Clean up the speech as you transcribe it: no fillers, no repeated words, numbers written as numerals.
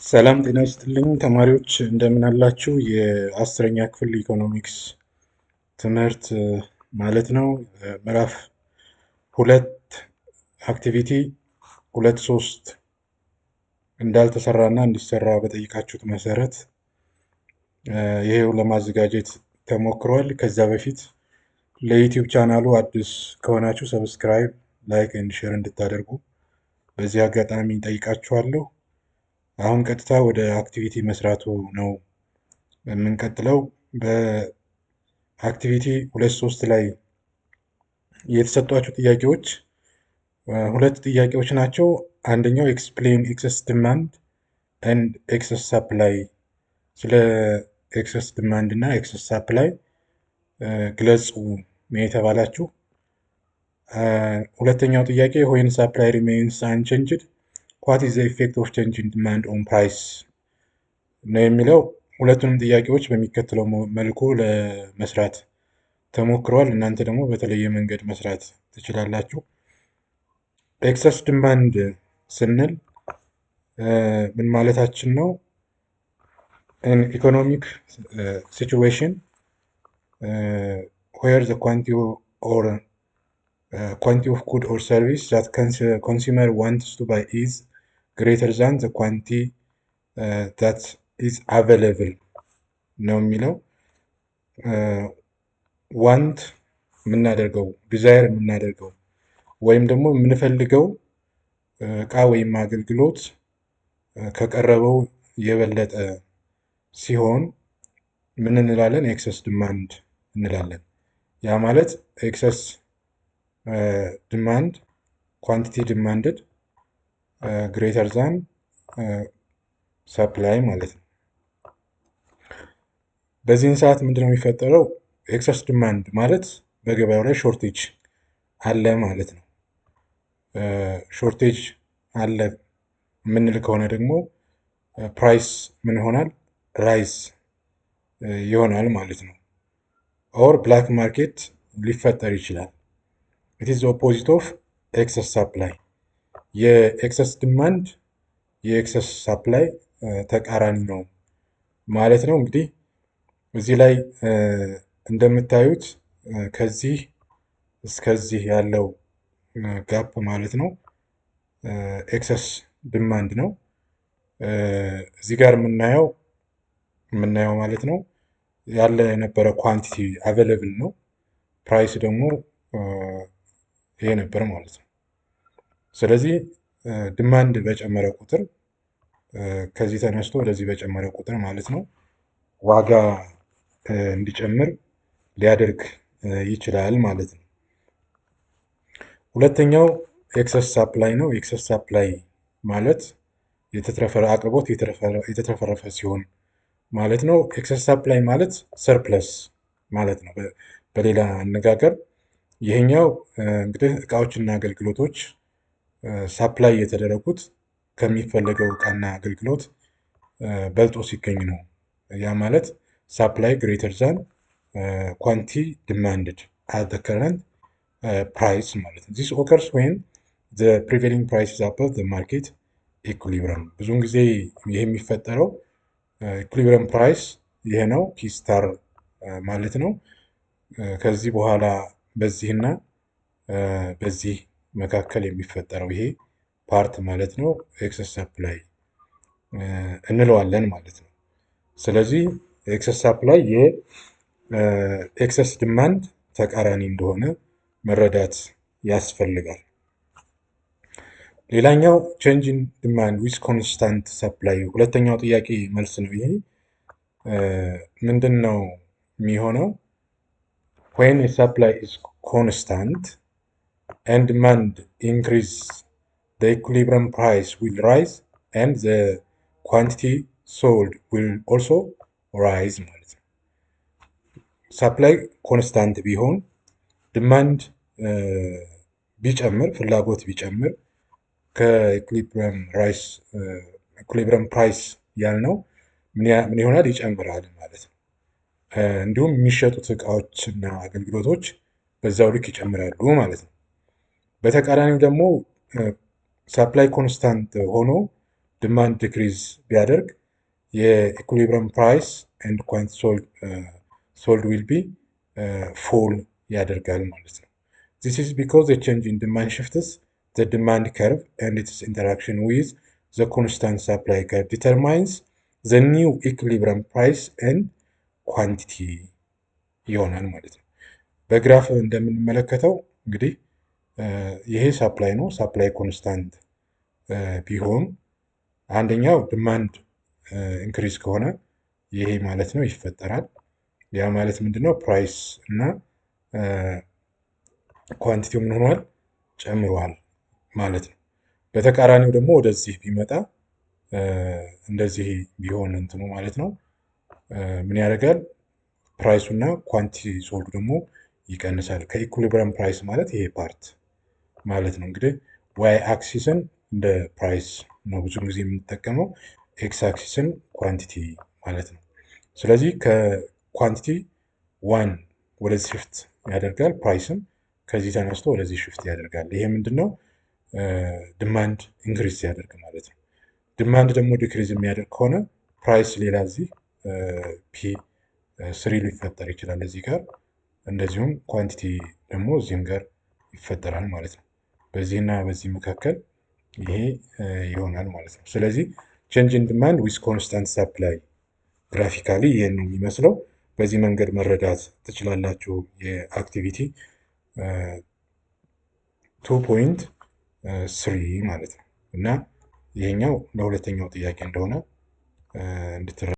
ሰላም ጤና ይስጥልኝ ተማሪዎች እንደምን አላችሁ? የአስረኛ ክፍል ኢኮኖሚክስ ትምህርት ማለት ነው። ምዕራፍ ሁለት አክቲቪቲ 2.3 እንዳልተሰራና እንዲሰራ በጠይቃችሁት መሰረት ይሄው ለማዘጋጀት ተሞክሯል። ከዛ በፊት ለዩቲዩብ ቻናሉ አዲስ ከሆናችሁ ሰብስክራይብ፣ ላይክ ኤንድ ሼር እንድታደርጉ በዚህ አጋጣሚ ጠይቃችኋለሁ። አሁን ቀጥታ ወደ አክቲቪቲ መስራቱ ነው የምንቀጥለው። በአክቲቪቲ 2.3 ላይ የተሰጧቸው ጥያቄዎች ሁለት ጥያቄዎች ናቸው። አንደኛው ኤክስፕሌን ኤክሰስ ዲማንድ ኤንድ ኤክሰስ ሳፕላይ፣ ስለ ኤክሰስ ዲማንድ እና ኤክሰስ ሳፕላይ ግለጹ ነው የተባላችሁ። ሁለተኛው ጥያቄ ዌን ሳፕላይ ሪሜይንስ አንቼንጅድ ዋት ኢዝ ዘ ኢፌክት ኦፍ ቼንጅ ኢን ዲማንድ ኦን ፕራይስ ነው የሚለው። ሁለቱንም ጥያቄዎች በሚከተለው መልኩ ለመስራት ተሞክሯል። እናንተ ደግሞ በተለየ መንገድ መስራት ትችላላችሁ። ኤክሰስ ዲማንድ ስንል ምን ማለታችን ነው? ኢኮኖሚክ ሲቹዌሽን ዌር ዘ ኳንቲ ኦፍ ጉድ ኦር ሰርቪስ ዛት ኮንሱመር ዋንትስ ቱ ባይ ኢዝ ግሬተር ዛን ዘ ኳንቲ ዛት ኢዝ አቬለብል ነው የሚለው። ዋንት የምናደርገው ዲዛይር የምናደርገው ወይም ደግሞ የምንፈልገው እቃ ወይም አገልግሎት ከቀረበው የበለጠ ሲሆን ምን እንላለን? ኤክሰስ ዲማንድ እንላለን። ያ ማለት ኤክሰስ ዲማንድ ኳንቲቲ ዲማንድድ ግሬተር ዛን ሰፕላይ ማለት ነው። በዚህን ሰዓት ምንድነው የሚፈጠረው? ኤክሰስ ዲማንድ ማለት በገበያው ላይ ሾርቴጅ አለ ማለት ነው። ሾርቴጅ አለ የምንል ከሆነ ደግሞ ፕራይስ ምን ይሆናል? ራይዝ ይሆናል ማለት ነው። ኦር ብላክ ማርኬት ሊፈጠር ይችላል። ኢት ኢዝ ኦፖዚት ኦፍ ኤክሰስ ሳፕላይ። የኤክሰስ ዲማንድ የኤክሰስ ሳፕላይ ተቃራኒ ነው ማለት ነው። እንግዲህ እዚህ ላይ እንደምታዩት ከዚህ እስከዚህ ያለው ጋፕ ማለት ነው ኤክሰስ ዲማንድ ነው። እዚህ ጋር የምናየው ማለት ነው ያለ የነበረ ኳንቲቲ አቬለብል ነው። ፕራይስ ደግሞ ይሄ ነበር ማለት ነው። ስለዚህ ዲማንድ በጨመረ ቁጥር ከዚህ ተነስቶ ወደዚህ በጨመረ ቁጥር ማለት ነው ዋጋ እንዲጨምር ሊያደርግ ይችላል ማለት ነው። ሁለተኛው ኤክሰስ ሳፕላይ ነው። ኤክሰስ ሳፕላይ ማለት አቅርቦት የተትረፈረፈ ሲሆን ማለት ነው። ኤክሰስ ሳፕላይ ማለት ሰርፕለስ ማለት ነው በሌላ አነጋገር። ይሄኛው እንግዲህ እቃዎችና አገልግሎቶች ሳፕላይ የተደረጉት ከሚፈለገው እቃና አገልግሎት በልጦ ሲገኝ ነው። ያ ማለት ሳፕላይ ግሬተር ዛን ኳንቲ ዲማንድድ አት ዘ ከረንት ፕራይስ ማለት ነው። ዚስ ኦከርስ ዌን ዘ ፕሪቬሊንግ ፕራይስ ኢዝ አባቭ ዘ ማርኬት ኢኩሊብረም። ብዙውን ጊዜ ይህ የሚፈጠረው ኢኩሊብረም ፕራይስ ይሄ ነው፣ ፒ ስታር ማለት ነው። ከዚህ በኋላ በዚህና በዚህ መካከል የሚፈጠረው ይሄ ፓርት ማለት ነው ኤክሰስ ሳፕላይ እንለዋለን ማለት ነው። ስለዚህ ኤክሰስ ሳፕላይ የኤክሰስ ዲማንድ ተቃራኒ እንደሆነ መረዳት ያስፈልጋል። ሌላኛው ቼንጅ ኢን ዲማንድ ዊዝ ኮንስታንት ሰፕላይ፣ ሁለተኛው ጥያቄ መልስ ነው። ይሄ ምንድን ነው የሚሆነው? ዌን ሰፕላይ ኢዝ ኮንስታንት ኤንድ ዲማንድ ኢንክሪዝ ዘ ኢኩሊብረም ፕራይስ ዊል ራይዝ ኤንድ ዘ ኳንቲቲ ሶልድ ዊል ኦልሶ ራይዝ ማለት ነው። ሳፕላይ ኮንስታንት ቢሆን ዲማንድ ቢጨምር፣ ፍላጎት ቢጨምር ከኢኩሊብረም ፕራይስ ያልነው ምን ይሆናል? ይጨምራል ማለት ነው። እንዲሁም የሚሸጡት እቃዎች እና አገልግሎቶች በዛው ልክ ይጨምራሉ ማለት ነው። በተቃራኒው ደግሞ ሳፕላይ ኮንስታንት ሆኖ ዲማንድ ዲክሪዝ ቢያደርግ የኢኩሊብረም ፕራይስ ኤንድ ኳንቲ ሶልድ ዊል ቢ ፎል ያደርጋል ማለት ነው። ዚስ ኢዝ ቢኮዝ ዘ ቼንጅ ኢን ዲማንድ ሽፍትስ ዘ ዲማንድ ከርቭ ኤንድ ኢትስ ኢንተራክሽን ዊዝ ዘ ኮንስታንት ሳፕላይ ከርቭ ዲተርማይንስ ዘ ኒው ኢኩሊብረም ፕራይስ ኤንድ ኳንቲቲ ይሆናል ማለት ነው። በግራፍ እንደምንመለከተው እንግዲህ ይሄ ሳፕላይ ነው። ሳፕላይ ኮንስታንት ቢሆን አንደኛው ዲማንድ ኢንክሪዝ ከሆነ ይሄ ማለት ነው ይፈጠራል። ያ ማለት ምንድነው? ፕራይስ እና ኳንቲቲው ምን ሆኗል? ጨምሯል ማለት ነው። በተቃራኒው ደግሞ ወደዚህ ቢመጣ እንደዚህ ቢሆን እንትኑ ማለት ነው ምን ያደርጋል? ፕራይሱ እና ኳንቲ ሶልዱ ደግሞ ይቀንሳል። ከኢኩሊብረም ፕራይስ ማለት ይሄ ፓርት ማለት ነው። እንግዲህ ዋይ አክሲስን እንደ ፕራይስ ነው ብዙ ጊዜ የምንጠቀመው፣ ኤክስ አክሲስን ኳንቲቲ ማለት ነው። ስለዚህ ከኳንቲቲ ዋን ወደዚህ ሽፍት ያደርጋል፣ ፕራይስም ከዚህ ተነስቶ ወደዚህ ሽፍት ያደርጋል። ይሄ ምንድነው? ዲማንድ ኢንክሪዝ ሲያደርግ ማለት ነው። ዲማንድ ደግሞ ዲክሪዝ የሚያደርግ ከሆነ ፕራይስ ሌላ እዚህ ፒ ስሪ ሊፈጠር ይችላል እዚህ ጋር፣ እንደዚሁም ኳንቲቲ ደግሞ እዚህም ጋር ይፈጠራል ማለት ነው። በዚህና በዚህ መካከል ይሄ ይሆናል ማለት ነው። ስለዚህ ቼንጅ ኢን ዲማንድ ዊዝ ኮንስታንት ሳፕላይ ግራፊካሊ ይህን ነው የሚመስለው። በዚህ መንገድ መረዳት ትችላላችሁ የአክቲቪቲ 2.3 ማለት ነው። እና ይሄኛው ለሁለተኛው ጥያቄ እንደሆነ እንድትረ